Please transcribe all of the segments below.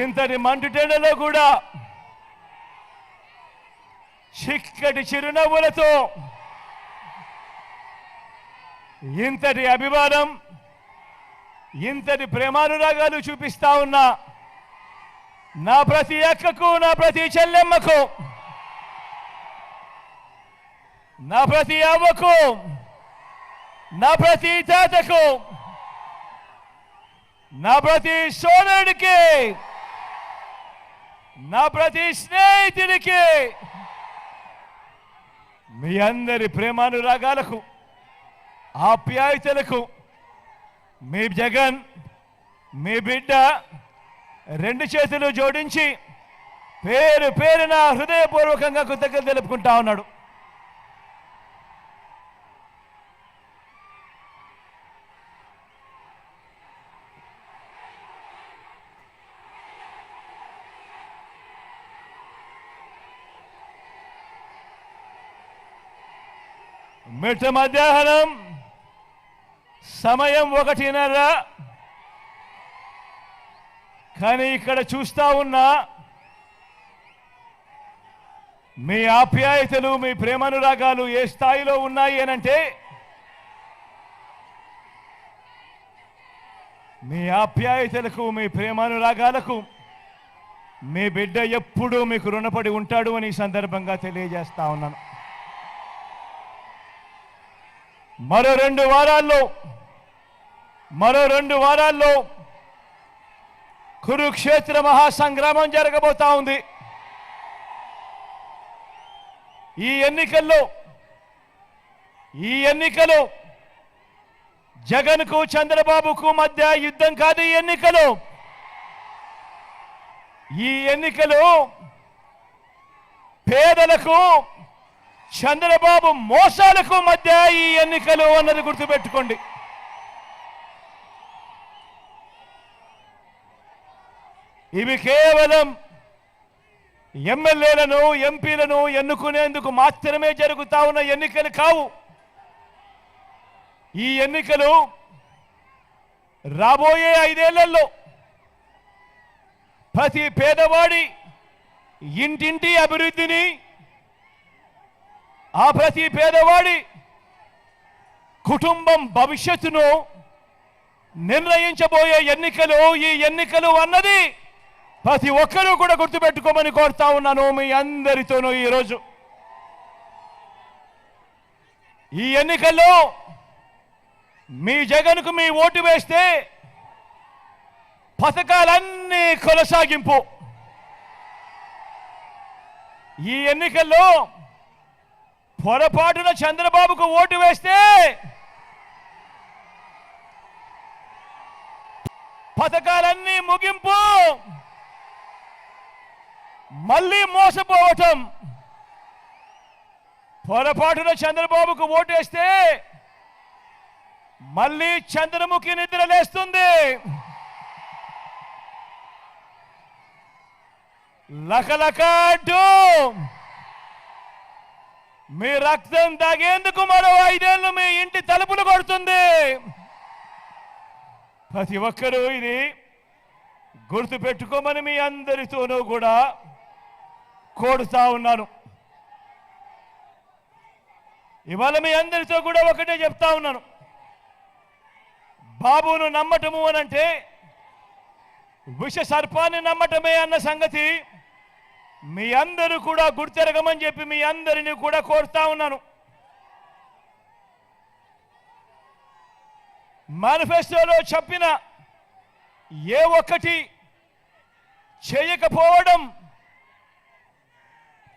ఇంతటి మండుటెండలో కూడా చిక్కటి చిరునవ్వులతో ఇంతటి అభిమానం ఇంతటి ప్రేమానురాగాలు చూపిస్తా ఉన్నా నా ప్రతి అక్కకు, నా ప్రతి చెల్లెమ్మకు, నా ప్రతి అవ్వకు, నా ప్రతి తాతకు, నా ప్రతి సోదరుడికి, నా ప్రతి స్నేహితుడికి, మీ అందరి ప్రేమానురాగాలకు, ఆప్యాయతలకు మీ జగన్, మీ బిడ్డ రెండు చేతులు జోడించి పేరు పేరున హృదయపూర్వకంగా కృతజ్ఞతలు తెలుపుకుంటా ఉన్నాడు. మిట్ట మధ్యాహ్నం సమయం 1:30. కానీ ఇక్కడ చూస్తా ఉన్నా మీ ఆప్యాయతలు, మీ ప్రేమానురాగాలు ఏ స్థాయిలో ఉన్నాయి అనంటే, మీ ఆప్యాయతలకు, మీ ప్రేమానురాగాలకు మీ బిడ్డ ఎప్పుడూ మీకు రుణపడి ఉంటాడు అని ఈ సందర్భంగా తెలియజేస్తా ఉన్నాను. మరో 2 వారాల్లో కురుక్షేత్ర మహాసంగ్రామం జరగబోతా ఉంది. ఈ ఎన్నికలు జగన్కు, చంద్రబాబుకు మధ్య యుద్ధం కాదు. ఈ ఎన్నికలు పేదలకు, చంద్రబాబు మోసాలకు మధ్య ఈ ఎన్నికలు అన్నది గుర్తుపెట్టుకోండి. ఇవి కేవలం ఎమ్మెల్యేలను, ఎంపీలను ఎన్నుకునేందుకు మాత్రమే జరుగుతా ఉన్న ఎన్నికలు కావు. ఈ ఎన్నికలు రాబోయే 5 ఏళ్లలో ప్రతి పేదవాడి ఇంటింటి అభివృద్ధిని, ఆ ప్రతి పేదవాడి కుటుంబం భవిష్యత్తును నిర్ణయించబోయే ఎన్నికలు. ఈ ఎన్నికలు అన్నది ప్రతి ఒక్కరూ కూడా గుర్తుపెట్టుకోమని కోరుతా ఉన్నాను మీ అందరితోనూ. ఈరోజు ఈ ఎన్నికల్లో మీ జగన్కు మీ ఓటు వేస్తే పథకాలన్నీ కొనసాగింపు. ఈ ఎన్నికల్లో పొరపాటున చంద్రబాబుకు ఓటు వేస్తే పథకాలన్నీ ముగింపు, మళ్ళీ మోసపోవటం. పొరపాటున చంద్రబాబుకు ఓటేస్తే మళ్ళీ చంద్రముఖి నిద్రలేస్తుంది. లకలకాటు మీ రక్తం తాగేందుకు మరో 5 ఏళ్ళు మీ ఇంటి తలుపులు కొడుతుంది. ప్రతి ఒక్కరూ ఇది గుర్తుపెట్టుకోమని మీ అందరితోనూ కూడా కోరుతా ఉన్నాను. ఇవాళ మీ అందరితో కూడా ఒకటే చెప్తా ఉన్నాను. బాబును నమ్మటము అనంటే విష సర్పాన్ని నమ్మటమే అన్న సంగతి మీ అందరూ కూడా గుర్తెరగమని చెప్పి మీ అందరినీ కూడా కోరుతా ఉన్నాను. మేనిఫెస్టోలో చెప్పిన ఏ ఒక్కటి చేయకపోవడం,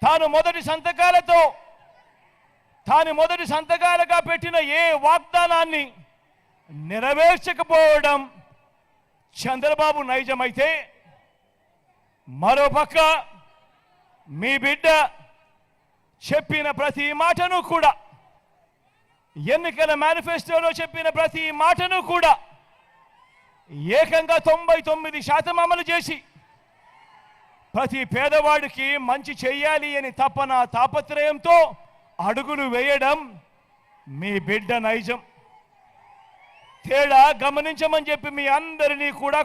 తాను మొదటి సంతకాలుగా పెట్టిన ఏ వాగ్దానాన్ని నెరవేర్చకపోవడం చంద్రబాబు నైజమైతే, మరోపక్క మీ బిడ్డ చెప్పిన ప్రతి మాటను కూడా, ఎన్నికల మేనిఫెస్టోలో చెప్పిన ప్రతి మాటను కూడా ఏకంగా 99% అమలు చేసి ప్రతి పేదవాడికి మంచి చెయ్యాలి అని తాపత్రయంతో అడుగులు వేయడం మీ బిడ్డ నైజం. తేడా గమనించమని చెప్పి మీ అందరినీ కూడా